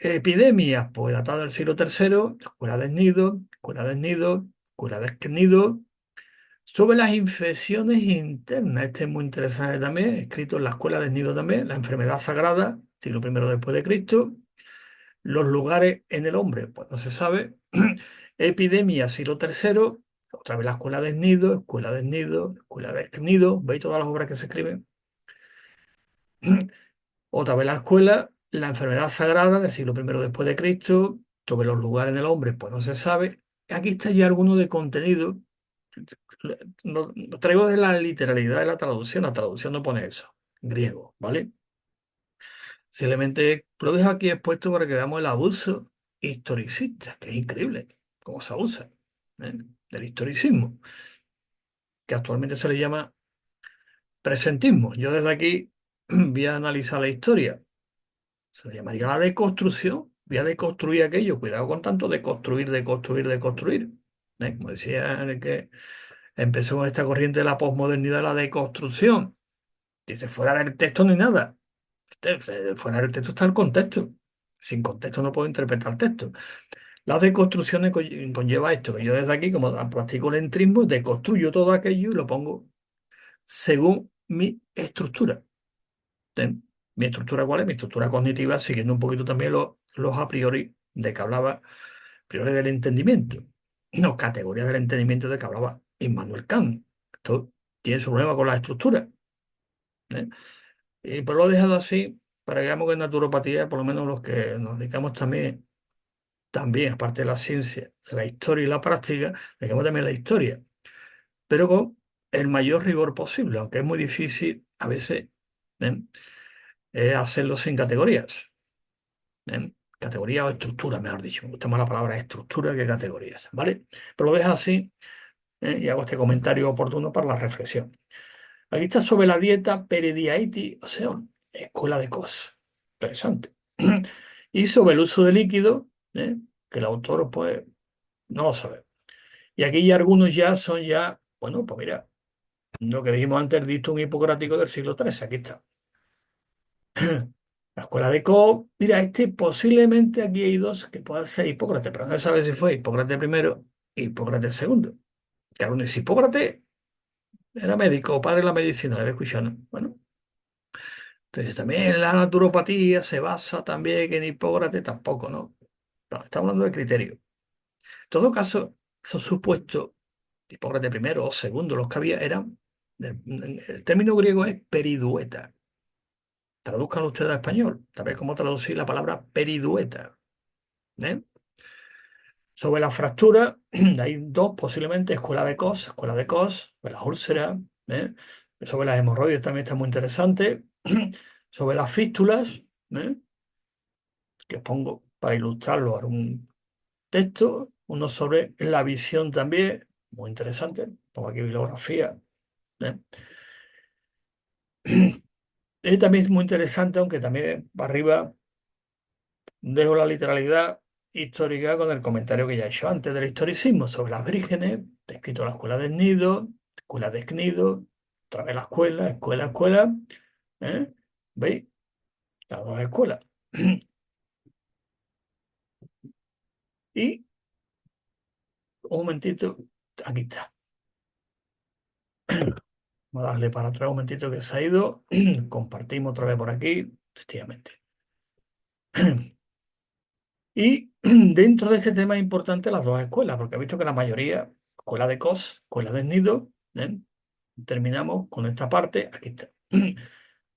Epidemias, pues datada del siglo III, escuela de Nido, escuela de Nido, escuela de Nido. Sobre las infecciones internas, este es muy interesante también, escrito en la escuela de Nido también, la enfermedad sagrada, siglo I después de Cristo. Los lugares en el hombre, pues no se sabe. Epidemia, siglo III, otra vez la escuela de Nido, escuela de Nido, escuela de Nido, veis todas las obras que se escriben. Otra vez la escuela, la enfermedad sagrada del siglo I después de Cristo, sobre los lugares en el hombre, pues no se sabe. Aquí está ya alguno de contenido. Lo traigo de la literalidad de la traducción no pone eso, griego, ¿vale? Simplemente lo dejo aquí expuesto para que veamos el abuso historicista, que es increíble cómo se abusa, ¿eh? Del historicismo, que actualmente se le llama presentismo. Yo desde aquí voy a analizar la historia. Se llamaría la deconstrucción. Voy a deconstruir aquello. Cuidado con tanto de construir, de construir, de construir. Como decía el que empezó con esta corriente de la posmodernidad, la deconstrucción. Dice, fuera del texto ni nada. Fuera del texto está el contexto. Sin contexto no puedo interpretar el texto. Las deconstrucciones conlleva esto, que yo desde aquí, como practico el entrismo, deconstruyo todo aquello y lo pongo según mi estructura. ¿Eh? ¿Mi estructura cuál es? Mi estructura cognitiva, siguiendo un poquito también los a priori de que hablaba, a priori del entendimiento. No, categorías del entendimiento de que hablaba Immanuel Kant. Esto tiene su problema con la estructura. ¿Eh? Y pues lo he dejado así para que veamos que en naturopatía, por lo menos los que nos dedicamos también, aparte de la ciencia, la historia y la práctica, dedicamos también a la historia, pero con el mayor rigor posible, aunque es muy difícil a veces ¿eh? Hacerlo sin categorías. Categoría o estructura, mejor dicho. Me gusta más la palabra estructura que categorías, ¿vale? Pero lo dejo así y hago este comentario oportuno para la reflexión. Aquí está sobre la dieta Peridiaiti, o sea, escuela de cosas. Interesante. Y sobre el uso de líquido, que el autor, pues, no lo sabe. Y aquí ya algunos ya son ya, bueno, pues mira, lo que dijimos antes, dictum hipocrático del siglo XIII, aquí está. La escuela de Co, mira, este posiblemente aquí hay dos que puedan ser Hipócrates, pero no se sabe si fue Hipócrates primero y Hipócrates segundo. Claro, si Hipócrates era médico, padre de la medicina, lo había escuchado, ¿no? Bueno, entonces también la naturopatía se basa también en Hipócrates, tampoco, ¿no? No, estamos hablando de criterio. En todo caso, esos supuestos, Hipócrates primero o segundo, los que había eran, el término griego es peridueta. Tradúzcanlo ustedes a español. Tal cómo traducir la palabra peridueta. ¿Eh? Sobre la fractura, hay dos posiblemente, escuela de Cos, sobre las úlceras, ¿eh? Sobre las hemorroides también está muy interesante. Sobre las fístulas, ¿eh? Que os pongo para ilustrarlo ahora un texto. Uno sobre la visión también, muy interesante. Pongo aquí bibliografía. ¿Eh? También es muy interesante, aunque también arriba dejo la literalidad histórica con el comentario que ya he hecho antes del historicismo sobre las vírgenes, descrito la escuela de Nido, escuela de Cnido, otra vez la escuela, escuela, ¿eh? ¿Veis? Las dos escuelas. Y un momentito, aquí está. Vamos a darle para atrás un momentito que se ha ido. Compartimos otra vez por aquí, efectivamente. Y dentro de este tema es importante las dos escuelas, porque he visto que la mayoría, escuela de Cos, escuela de Nido, ¿eh? Terminamos con esta parte, aquí está.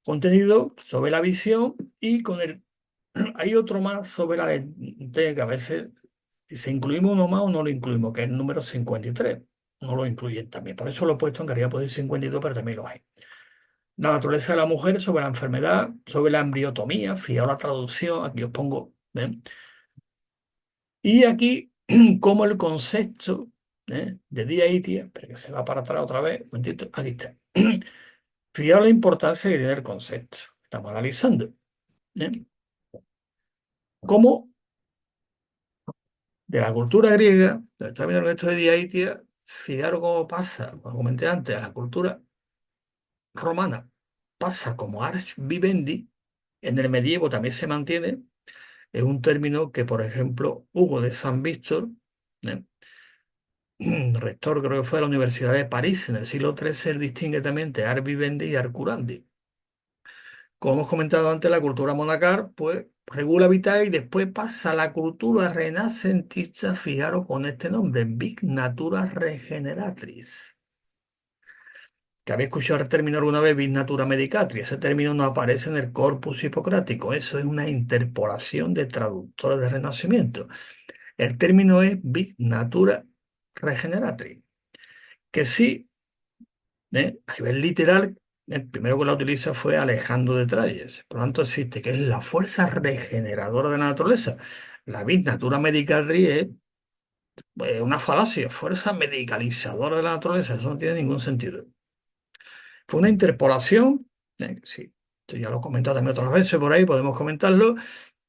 contenido sobre la visión y con el... Hay otro más sobre la lente que a veces si incluimos uno más o no lo incluimos, que es el número 53. No lo incluyen también. Por eso lo he puesto en que haría poder 52, pero también lo hay. La naturaleza de la mujer sobre la enfermedad, sobre la embriotomía, fijaos la traducción, aquí os pongo, ¿ven? Y aquí, como el concepto de día y día, pero que se va para atrás otra vez, un momentito, aquí está. Fijaos la importancia que tiene el concepto. Estamos analizando. ¿Eh? Cómo de la cultura griega, donde está viendo esto de día y día, fijaros cómo pasa, como comenté antes, a la cultura romana, pasa como ars vivendi, en el medievo también se mantiene. Es un término que, por ejemplo, Hugo de San Víctor, ¿eh? Rector creo que fue de la Universidad de París en el siglo XIII, él distingue también entre ars vivendi y ars curandi. Como hemos comentado antes, la cultura monacal, pues, regula vital y después pasa a la cultura renacentista, fijaros con este nombre, Big Natura Regeneratriz. Que habéis escuchado el término alguna vez, Big Natura Medicatris. Ese término no aparece en el corpus hipocrático. Eso es una interpolación de traductores de Renacimiento. El término es Big Natura Regeneratriz. Que sí, a nivel literal, el primero que la utiliza fue Alejandro de Tralles. Por lo tanto, existe que es la fuerza regeneradora de la naturaleza. La Big Natura Medicatris es una falacia, fuerza medicalizadora de la naturaleza. Eso no tiene ningún sentido. Fue una interpolación, sí, esto ya lo he comentado también otras veces por ahí, podemos comentarlo,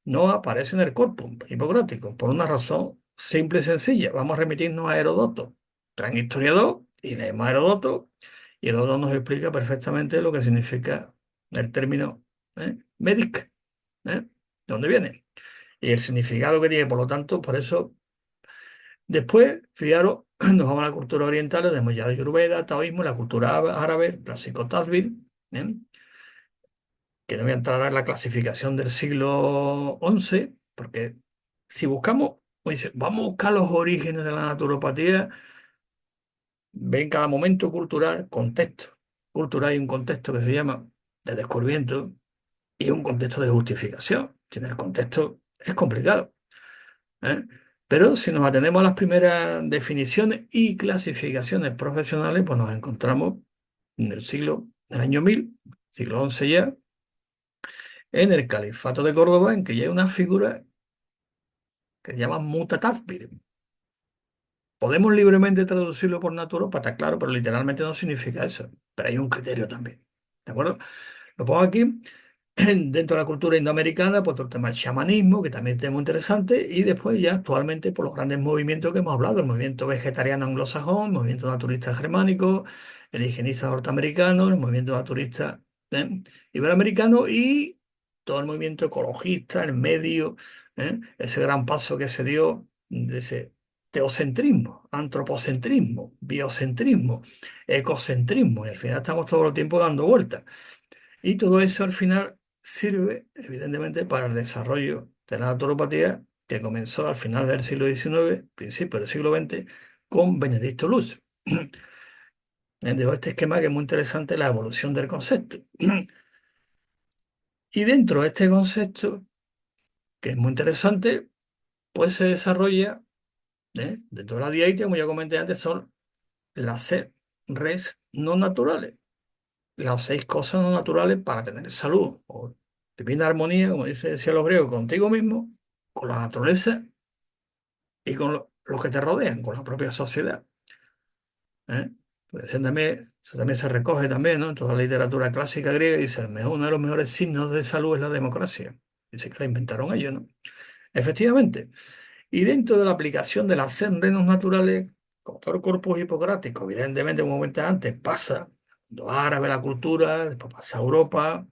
no aparece en el corpus hipocrático, por una razón simple y sencilla. Vamos a remitirnos a Heródoto, gran historiador, y leemos a Heródoto, y Heródoto nos explica perfectamente lo que significa el término medic, ¿de dónde viene? Y el significado que tiene, por lo tanto, por eso, después, fijaros, nos vamos a la cultura oriental, tenemos ya Ayurveda, taoísmo, la cultura árabe, la psicotadbir, ¿eh? Que no voy a entrar en la clasificación del siglo XI, porque si buscamos, o dice, vamos a buscar los orígenes de la naturopatía, ven cada momento cultural, contexto. Cultural hay un contexto que se llama de descubrimiento y un contexto de justificación. En el contexto es complicado, ¿eh? Pero si nos atenemos a las primeras definiciones y clasificaciones profesionales, pues nos encontramos en el siglo, en el año 1000, siglo XI ya, en el Califato de Córdoba, en que ya hay una figura que se llama mutatazbir. Podemos libremente traducirlo por naturópata, claro, pero literalmente no significa eso. Pero hay un criterio también. ¿De acuerdo? Lo pongo aquí. Dentro de la cultura indoamericana, pues todo el tema del chamanismo, que también es muy interesante, y después ya actualmente por los grandes movimientos que hemos hablado, el movimiento vegetariano anglosajón, el movimiento naturista germánico, el higienista norteamericano, el movimiento naturista iberoamericano y todo el movimiento ecologista, el medio, ese gran paso que se dio de ese teocentrismo, antropocentrismo, biocentrismo, ecocentrismo, y al final estamos todo el tiempo dando vueltas. Y todo eso al final sirve, evidentemente, para el desarrollo de la naturopatía que comenzó al final del siglo XIX, principio del siglo XX, con Benedicto Luz. Dejó este esquema que es muy interesante, la evolución del concepto. Y dentro de este concepto, que es muy interesante, pues se desarrolla, dentro de la dieta, como ya comenté antes, son las 6 res no naturales, las 6 cosas no naturales para tener salud o divina armonía, como decía los griegos, contigo mismo, con la naturaleza y con los que te rodean, con la propia sociedad. ¿Eh? Pues eso también se recoge también, ¿no? En toda la literatura clásica griega dice, uno de los mejores signos de salud es la democracia. Dice que la inventaron ellos, ¿no? Efectivamente. Y dentro de la aplicación de las 6 reinos naturales, como todo el corpus hipocrático, evidentemente, como comenté antes, pasa lo árabe, la cultura, después pasa a Europa.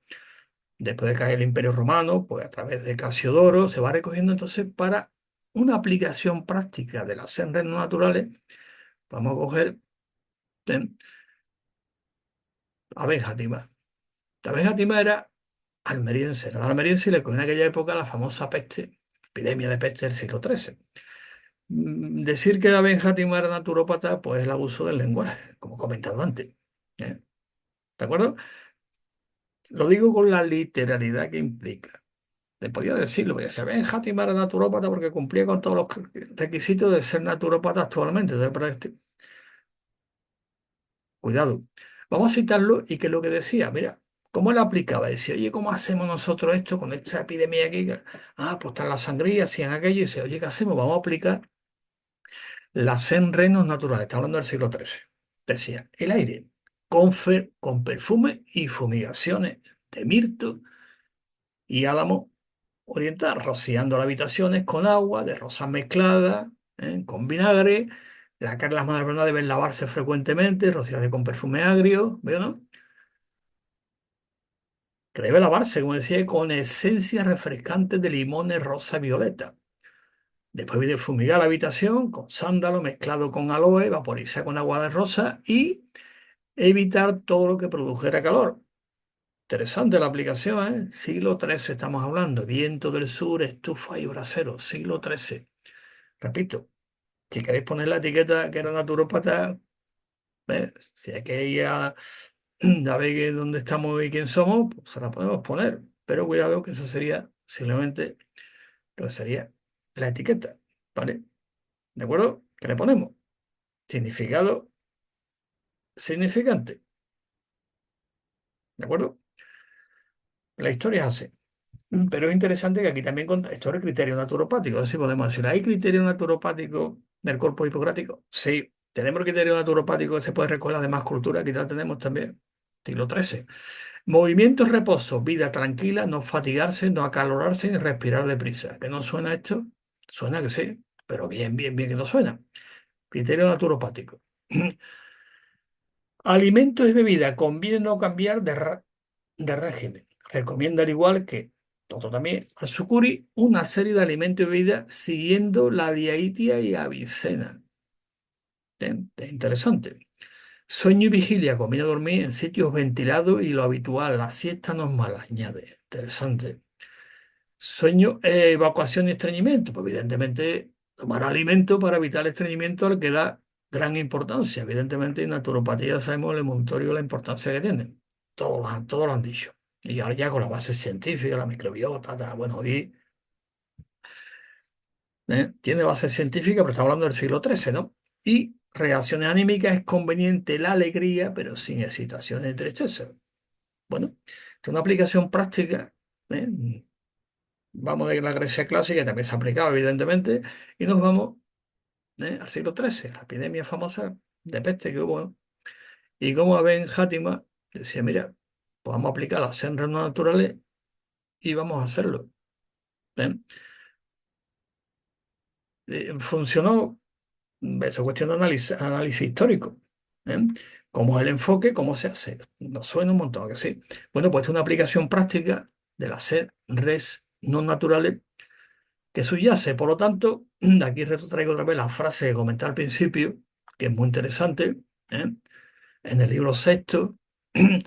Después de caer el Imperio Romano, pues a través de Casiodoro se va recogiendo entonces para una aplicación práctica de las sendas no naturales. Vamos a coger a Benjatima. La Benjatima era almeriense, era almeriense y le cogió en aquella época la famosa peste, epidemia de peste del siglo XIII. Decir que la Benjatima era naturópata, pues es el abuso del lenguaje, como comentado antes. ¿Eh? ¿De acuerdo? Lo digo con la literalidad que implica. Le podía decirlo, podía decir, ven, Játima era naturópata porque cumplía con todos los requisitos de ser naturópata actualmente. Entonces, cuidado. Vamos a citarlo y que es lo que decía, mira, ¿cómo él aplicaba? Decía, oye, ¿cómo hacemos nosotros esto con esta epidemia aquí? Ah, pues está en la sangría, si en aquello, y dice, oye, ¿qué hacemos? Vamos a aplicar las enrenos naturales. Está hablando del siglo XIII. Decía, el aire con perfume y fumigaciones de mirto y álamo oriental, rociando las habitaciones con agua de rosas mezcladas, con vinagre. Las manos deben lavarse frecuentemente, rociarse con perfume agrio, ¿veo, no? Que debe lavarse, como decía, con esencias refrescantes de limones rosa y violeta. Después de fumigar la habitación con sándalo mezclado con aloe, vaporizar con agua de rosa y evitar todo lo que produjera calor. Interesante la aplicación, ¿eh? Siglo XIII estamos hablando. Viento del sur, estufa y brasero. Siglo XIII. Repito, si queréis poner la etiqueta que era naturópata, si hay que ir a ver dónde estamos y quién somos, pues se la podemos poner. Pero cuidado que eso sería simplemente lo que sería la etiqueta. ¿Vale? ¿De acuerdo? ¿Qué le ponemos? Significado significante. ¿De acuerdo? La historia es así. Pero es interesante que aquí también esto es el criterio naturopático. Así podemos decir, ¿hay criterio naturopático del cuerpo hipocrático? Sí. ¿Tenemos el criterio naturopático que se puede recoger de más cultura? Aquí lo tenemos también. Siglo XIII. Movimiento, reposo, vida tranquila, no fatigarse, no acalorarse ni respirar deprisa. ¿Que no suena esto? Suena que sí, pero bien, bien, bien que no suena. Criterio naturopático. Alimentos y bebidas. Conviene no cambiar de régimen. Recomienda, al igual que otro también, al Sucuri, una serie de alimentos y bebidas siguiendo la diaitia y Avicena. Interesante. Sueño y vigilia. Conviene dormir en sitios ventilados y lo habitual, la siesta no es mala, añade. Interesante. Sueño, evacuación y estreñimiento. Pues evidentemente tomar alimento para evitar el estreñimiento al que da gran importancia. Evidentemente en naturopatía sabemos el monitorio la importancia que tiene. Todos lo han dicho. Y ahora ya con la base científica, la microbiota, bueno, y tiene base científica, pero estamos hablando del siglo XIII, ¿no? Y reacciones anímicas es conveniente la alegría, pero sin excitación ni tristeza. Bueno, es una aplicación práctica. ¿eh? Vamos de la Grecia clásica, que también se aplicaba, evidentemente, y nos vamos al siglo XIII, la epidemia famosa de peste que hubo, ¿no? Y como Ben Játima decía, mira, pues vamos a aplicar las sendas naturales y vamos a hacerlo. ¿eh? Funcionó, esa cuestión de análisis histórico. ¿eh? ¿Cómo es el enfoque? ¿Cómo se hace? Nos suena un montón, que sí. Bueno, pues esta es una aplicación práctica de las res no naturales que subyace. Por lo tanto, aquí traigo otra vez la frase que comenté al principio, que es muy interesante, ¿eh? En el libro sexto, ¿eh?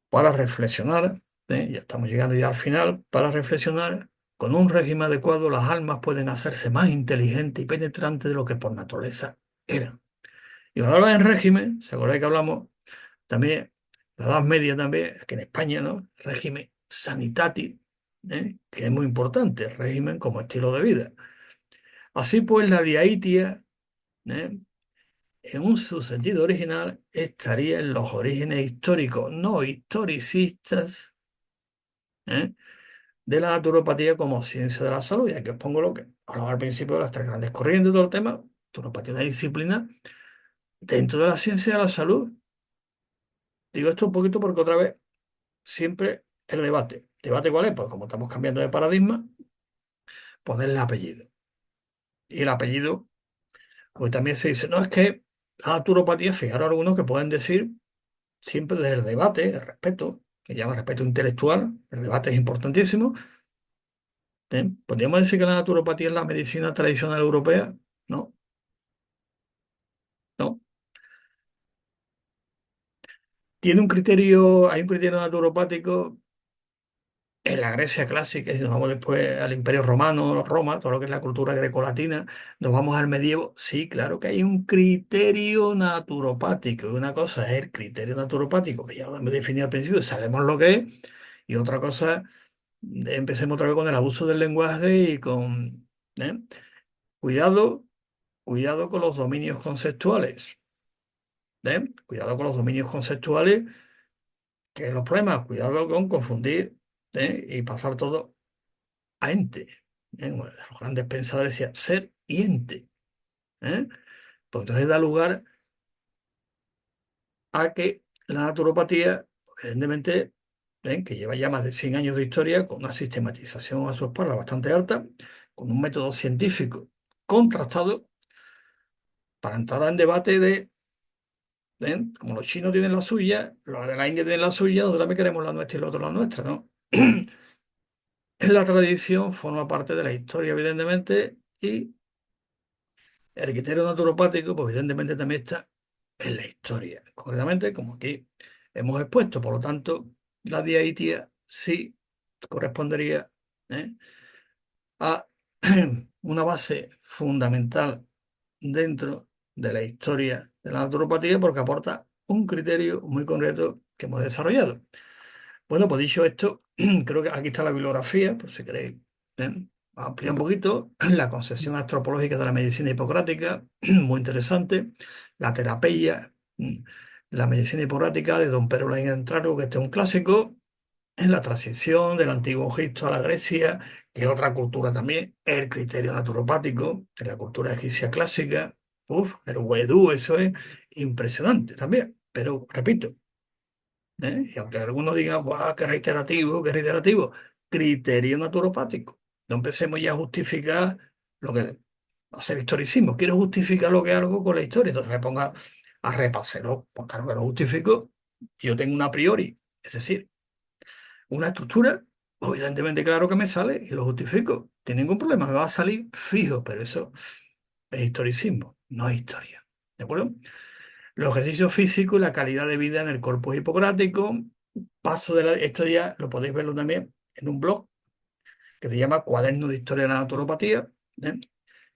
Para reflexionar, ya estamos llegando ya al final, para reflexionar, con un régimen adecuado las almas pueden hacerse más inteligentes y penetrantes de lo que por naturaleza eran. Y cuando hablo en régimen, ¿se acuerdan que hablamos también, la Edad Media también, aquí en España, ¿no? Régimen sanitati, que es muy importante, régimen como estilo de vida. Así pues, la diaitia, ¿eh? En su sentido original, estaría en los orígenes históricos, no historicistas, ¿eh? De la naturopatía como ciencia de la salud. Y aquí os pongo lo que hablaba al principio de las tres grandes corrientes de todo el tema. Naturopatía es una disciplina dentro de la ciencia de la salud. Digo esto un poquito porque otra vez siempre el debate. ¿Debate cuál es? Pues como estamos cambiando de paradigma, ponerle apellido. Y el apellido, pues también se dice, no, es que la naturopatía, fijaros algunos que pueden decir siempre desde el debate, el respeto, que llama respeto intelectual, el debate es importantísimo. ¿Podríamos decir que la naturopatía es la medicina tradicional europea? No, no. Tiene un criterio, hay un criterio naturopático, en la Grecia clásica, y si nos vamos después al Imperio Romano, Roma, todo lo que es la cultura grecolatina, nos vamos al medievo, sí, claro que hay un criterio naturopático. Y una cosa es el criterio naturopático, que ya lo hemos definido al principio, sabemos lo que es, y otra cosa, empecemos otra vez con el abuso del lenguaje y con... ¿eh? Cuidado, cuidado con los dominios conceptuales. Cuidado con los dominios conceptuales, que es los problemas, cuidado con confundir y pasar todo a ente. Como los grandes pensadores decían, ser y ente. ¿eh? Pues entonces da lugar a que la naturopatía, evidentemente, que lleva ya más de 100 años de historia, con una sistematización a su espalda bastante alta, con un método científico contrastado, para entrar en debate como los chinos tienen la suya, los de la India tienen la suya, nosotros también queremos la nuestra y los otros la nuestra, ¿no? La tradición forma parte de la historia, evidentemente, y el criterio naturopático, pues evidentemente también está en la historia. Concretamente, como aquí hemos expuesto, por lo tanto, la diabetes sí correspondería ¿eh? a una base fundamental dentro de la historia de la naturopatía porque aporta un criterio muy concreto que hemos desarrollado. Bueno, pues dicho esto, creo que aquí está la bibliografía, por si queréis ampliar un poquito, la concepción antropológica de la medicina hipocrática, muy interesante, la terapia, la medicina hipocrática de don Pedro Laín Entraro, que este es un clásico, en la transición del antiguo Egipto a la Grecia, que es otra cultura también, el criterio naturopático, en la cultura egipcia clásica, el wedú, eso es impresionante también, pero repito, y aunque algunos digan, ¡guau, qué reiterativo! Criterio naturopático. No empecemos ya a justificar lo que hacer historicismo. Quiero justificar lo que hago con la historia. Entonces me ponga a repasarlo. Pues claro que lo justifico. Si yo tengo una a priori, es decir, una estructura, pues evidentemente claro que me sale y lo justifico. Tiene ningún problema, me va a salir fijo, pero eso es historicismo, no es historia. ¿De acuerdo? Los ejercicios físicos y la calidad de vida en el corpus hipocrático. Esto ya lo podéis verlo también en un blog que se llama Cuaderno de Historia de la Naturopatía, ¿eh?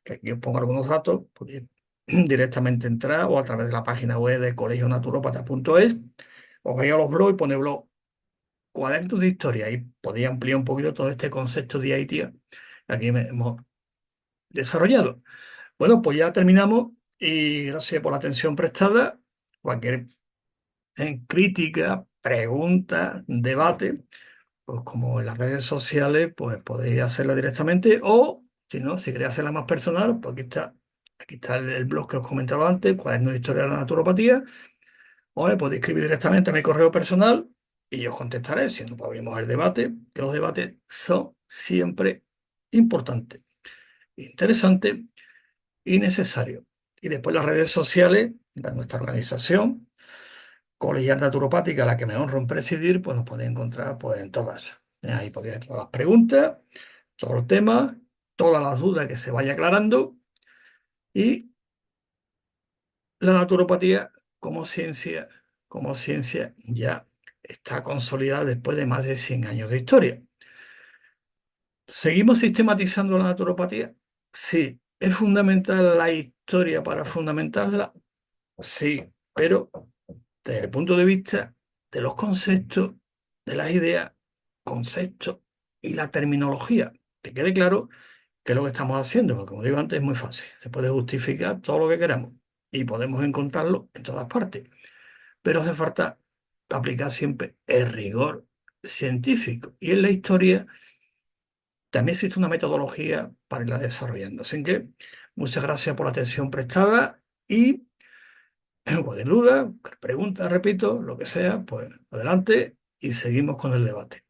Que aquí os pongo algunos datos, podéis directamente entrar o a través de la página web de colegionaturopata.es, os vais a los blogs y ponéis blog Cuadernos de Historia y podéis ampliar un poquito todo este concepto de IIT que aquí hemos desarrollado. Bueno, pues ya terminamos y gracias por la atención prestada. Cualquier crítica, pregunta, debate, pues como en las redes sociales, pues podéis hacerla directamente o, si no, si queréis hacerla más personal, pues aquí está el blog que os comentaba antes, Cuaderno de Historia de la Naturopatía, o me podéis escribir directamente a mi correo personal y yo os contestaré, si no, pues abrimos el debate, que los debates son siempre importantes, interesantes y necesarios. Y después las redes sociales de nuestra organización colegial naturopática, a la que me honro en presidir, pues nos podéis encontrar pues, en todas. Ahí podéis hacer todas las preguntas, todos los temas, todas las dudas que se vaya aclarando y la naturopatía como ciencia ya está consolidada después de más de 100 años de historia. ¿Seguimos sistematizando la naturopatía? Sí. ¿Es fundamental la historia para fundamentarla? Sí, pero desde el punto de vista de los conceptos, de las ideas, conceptos y la terminología. Que quede claro qué es lo que estamos haciendo, porque como digo antes, es muy fácil. Se puede justificar todo lo que queramos y podemos encontrarlo en todas partes. Pero hace falta aplicar siempre el rigor científico. Y en la historia también existe una metodología para irla desarrollando. Así que muchas gracias por la atención prestada y cualquier duda, pregunta, repito, lo que sea, pues adelante y seguimos con el debate.